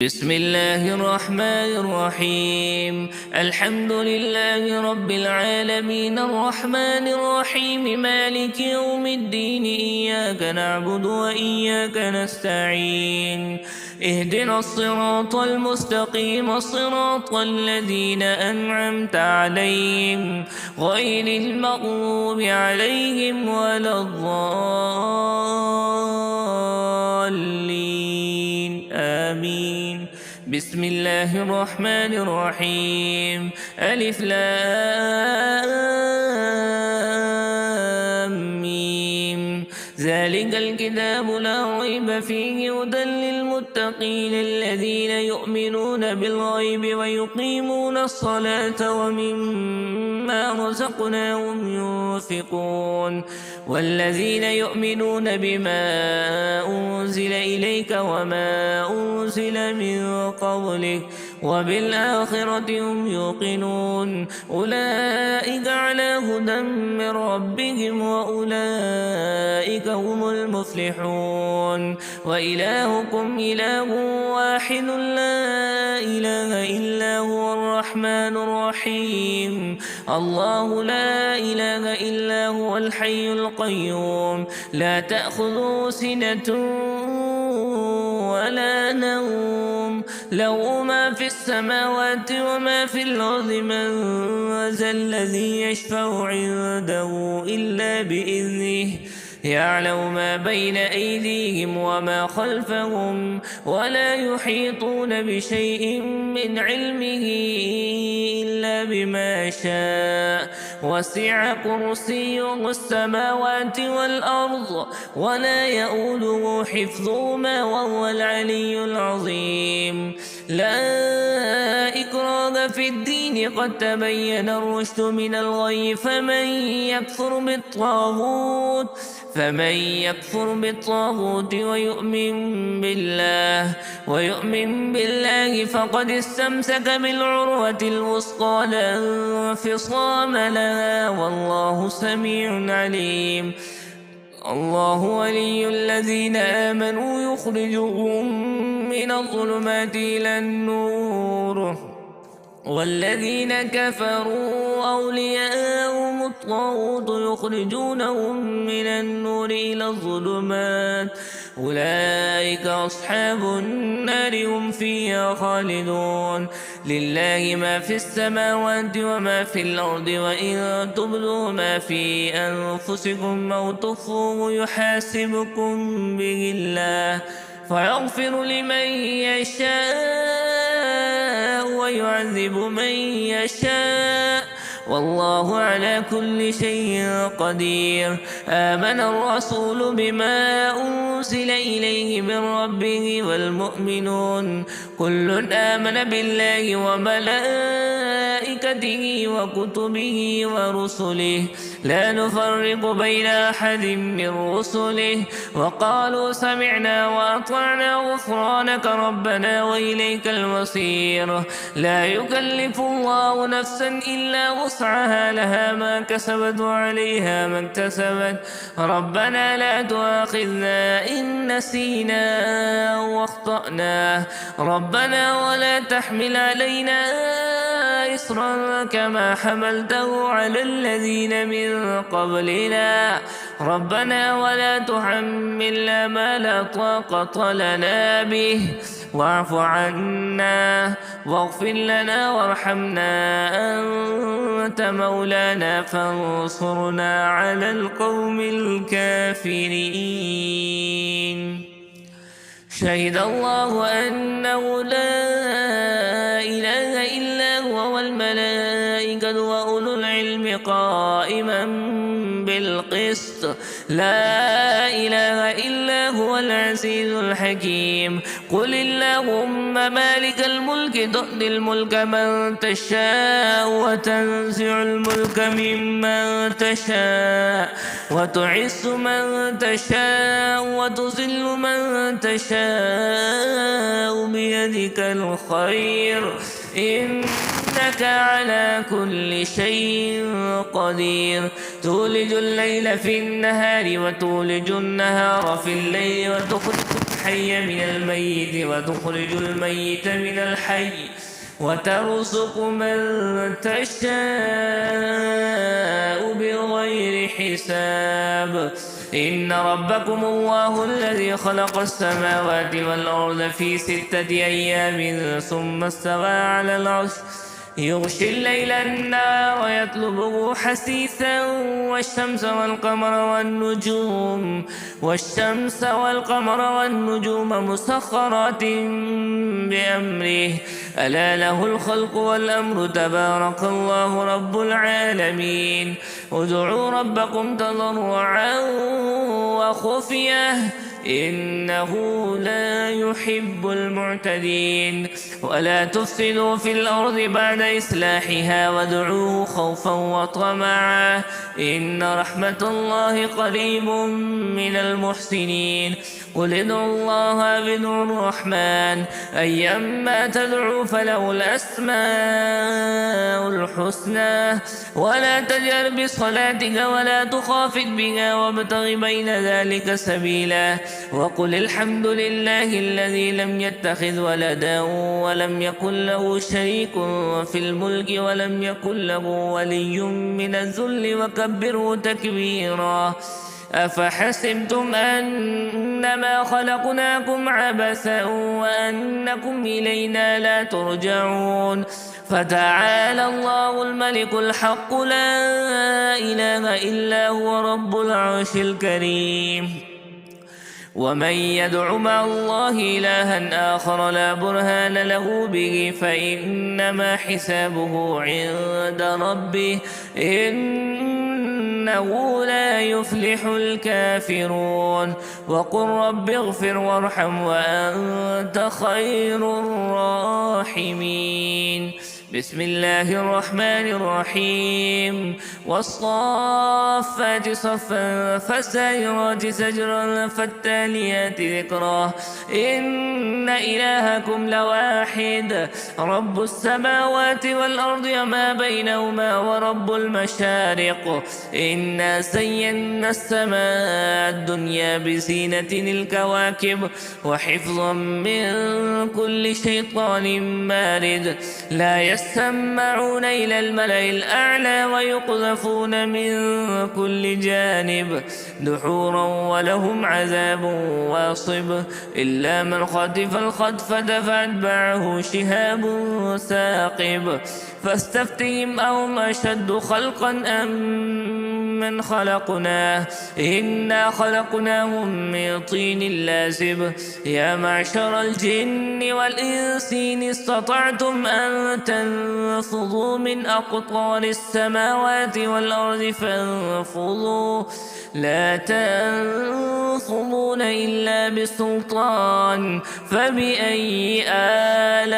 بسم الله الرحمن الرحيم. الحمد لله رب العالمين الرحمن الرحيم مالك يوم الدين. إياك نعبد وإياك نستعين. اهدنا الصراط المستقيم صراط الذين أنعمت عليهم غير المغضوب عليهم ولا الضالين. آمين. بسم الله الرحمن الرحيم. ألف لام ميم. ذلك الكتاب لا ريب فيه هدى للمتقين الذين يؤمنون بالغيب ويقيمون الصلاة ومما رزقناهم ينفقون والذين يؤمنون بما أنزل إليك وما أنزل من قبلك وبالآخرة هم يوقنون. أولئك على هدى من ربهم وأولئك هم المفلحون. وإلهكم إله واحد لا إله إلا هو الرحمن الرحيم. الله لا إله إلا هو الحي القيوم لا تأخذه سنة ولا نوم له ما في السماوات وما في الأرض. من ذا الذي يشفع عنده إلا بإذنه يعلم ما بين أيديهم وما خلفهم ولا يحيطون بشيء من علمه إلا بما شاء. وسع كرسيه السماوات والأرض ولا يؤوده حفظهما وهو العلي العظيم. لا إكراه في الدين قد تبين الرشد من الغي. فمن يكفر بالطاغوت ويؤمن بالله فقد استمسك بالعروة الوثقى لا انفصام لها والله سميع عليم. الله ولي الذين آمنوا يخرجهم من الظلمات إلى النور والذين كفروا أولياءهم الطاغوت يخرجونهم من النور إلى الظلمات. أولئك أصحاب النار هم فيها خالدون. لله ما في السماوات وما في الأرض وإن تبدوا ما في أنفسكم أو تخفوه يحاسبكم به الله فيغفر لمن يشاء ويعذب من يشاء والله على كل شيء قدير. آمن الرسول بما أنزل إليه من ربه والمؤمنون كل آمن بالله وملائكته وكتبه ورسله لا نفرق بين أحد من رسله وقالوا سمعنا وأطعنا غفرانك ربنا وإليك المصير. لا يكلف الله نفسا إلا وسعها لها ما كسبت وعليها ما اكتسبت. ربنا لا تؤاخذنا إن نسينا أو أخطأنا ربنا ولا تحمل علينا إصرا كما حملته على الذين من قبلنا ربنا ولا تحملنا ما لا طاقة لنا به واعف عنا واغفر لنا وارحمنا أنت مولانا فانصرنا على القوم الكافرين. شهد الله أنه لا إله إلا هو والملائكة وأولو العلم قائما بالقسط. لا إله إلا هو العزيز الحكيم. قل اللهم مالك الملك تؤتي الملك من تشاء وتنزع الملك ممن تشاء وتعز من تشاء وتذل من تشاء بيدك الخير إنك على كل شيء قدير. تولج الليل في النهار وتولج النهار في الليل وتخرج الحي من الميت وتخرج الميت من الحي وترزق من تشاء بغير حساب. إن ربكم الله الذي خلق السماوات والأرض في 6 أيام ثم استوى على العرش يغشي الليل النهار يطلبه حثيثا والشمس والقمر والنجوم مسخرات بأمره ألا له الخلق والأمر تبارك الله رب العالمين. ادعوا ربكم تضرعا وخفية إنه لا يحب المعتدين. ولا تفسدوا في الأرض بعد إصلاحها وادعوه خوفا وطمعا إن رحمة الله قريب من المحسنين. قل ادعوا الله أو ادعوا الرحمن أيما تدعوا فله الأسماء الحسنى ولا تجهر بصلاتك ولا تخافت بها وابتغ بين ذلك سبيلا. وقل الحمد لله الذي لم يتخذ ولدا ولم يكن له شريك في الملك ولم يكن له ولي من الذل وكبره تكبيرا. أفحسبتم أنما خلقناكم عبثا وأنكم إلينا لا ترجعون. فتعالى الله الملك الحق لا إله إلا هو رب العرش الكريم. ومن يدع مع الله إلها آخر لا برهان له به فإنما حسابه عند ربه إنه لا يفلح الكافرون. وقل رب اغفر وارحم وأنت خير الراحمين. بسم الله الرحمن الرحيم. والصافات صفا فالسائرات سجرا فالتاليات ذكرا إن إلهكم لواحد رب السماوات والأرض وما بينهما ورب المشارق. إنا زينا السماء الدنيا بزينة الكواكب وحفظا من كل شيطان مارد لا يستمعون إلى الملأ الأعلى ويقذفون من كل جانب دحورا ولهم عذاب واصب إلا من خطف الخطفة فأتبعه شهاب ثاقب. فاستفتهم أهم أشد خلقا أم من خلقناه إنا خلقناهم من طين لازب. يا معشر الجن والإنس إن استطعتم أن تنفضوا من أقطار السماوات والأرض فانفضوا لا تنفضون إلا بسلطان. فبأي آلاء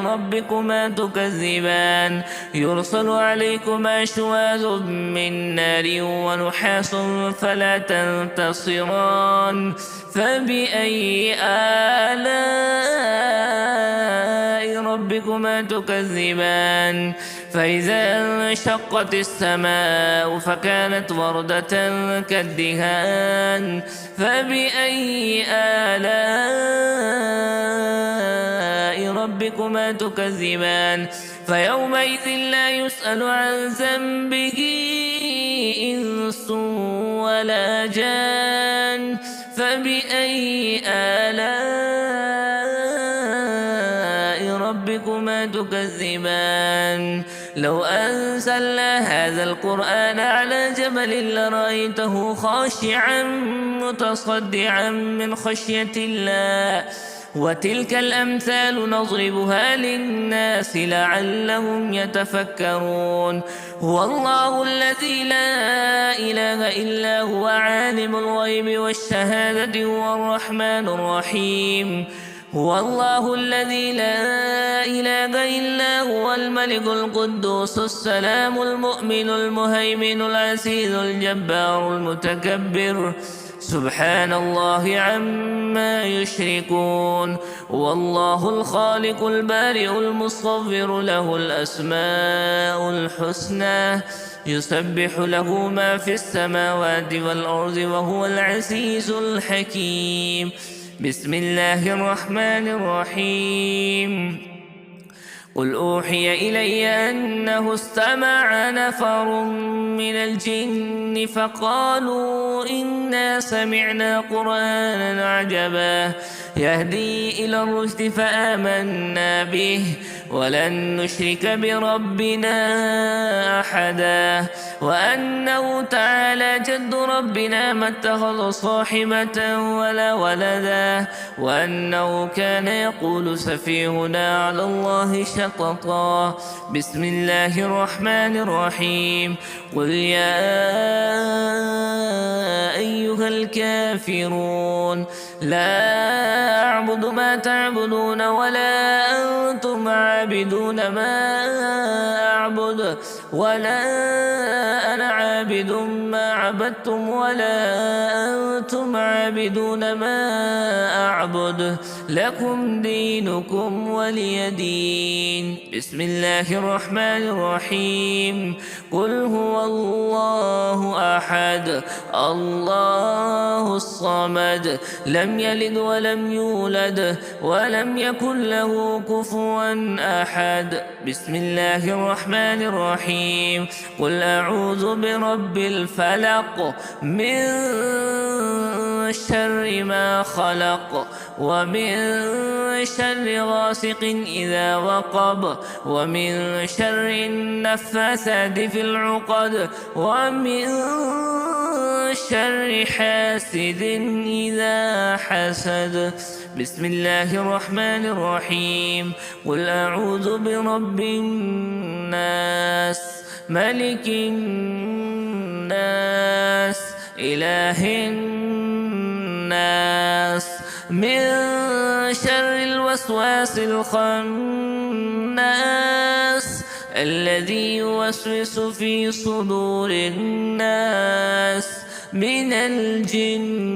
ربكما تكذبان يرسل عليكما شواذ من نار ونحاس فلا تنتصران. فبأي آلاء ربكما تكذبان فإذا انشقت السماء فكانت وردة كالدهان. فبأي آلاء ربكما تكذبان فيومئذ لا يسأل عن ذنبه إنس ولا جان. فبأي آلاء ربكما تكذبان لو أنزلنا هذا القرآن على جبل لرأيته خاشعا متصدعا من خشية الله. وتلك الأمثال نضربها للناس لعلهم يتفكرون. هو الله الذي لا إله إلا هو عالم الغيب والشهادة هو الرحمن الرحيم. هو الله الذي لا إله إلا هو الملك القدوس السلام المؤمن المهيمن العزيز الجبار المتكبر. سبحان الله عما يشركون. والله الخالق البارئ المصور، له الأسماء الحسنى، يسبح له ما في السماوات والأرض وهو العزيز الحكيم. بسم الله الرحمن الرحيم. قل أوحي إلي أنه استمع نفر من الجن فقالوا إنا سمعنا قرآنا عجبا يهدي إلى الرشد فآمنا به ولن نشرك بربنا أحدا، وأنه تعالى جد ربنا ما اتخذ صاحبة ولا ولدا، وأنه كان يقول سفيهنا على الله شططا. بسم الله الرحمن الرحيم. قل يا أيها الكافرون لا أعبد ما تعبدون ولا أنتم عابدون ما أعبد ولا أنا عابد ما عبدتم ولا أنتم عابدون ما أعبد، لكم دينكم ولي دين. بسم الله الرحمن الرحيم. قل هو الله أحد الله الصمد لم يلد ولم يولد ولم يكن له كفوا أحد. بسم الله الرحمن الرحيم. قل أعوذ برب الفلق من شر ما خلق ومن شر غاسق إذا وقب ومن شر النفاثات في العقد ومن شر حاسد إذا حسد. بسم الله الرحمن الرحيم. قل أعوذ برب الناس ملك الناس إله الناس من شر الوسواس الخناس الذي يوسوس في صدور الناس من الجنة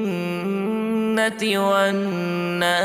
والناس.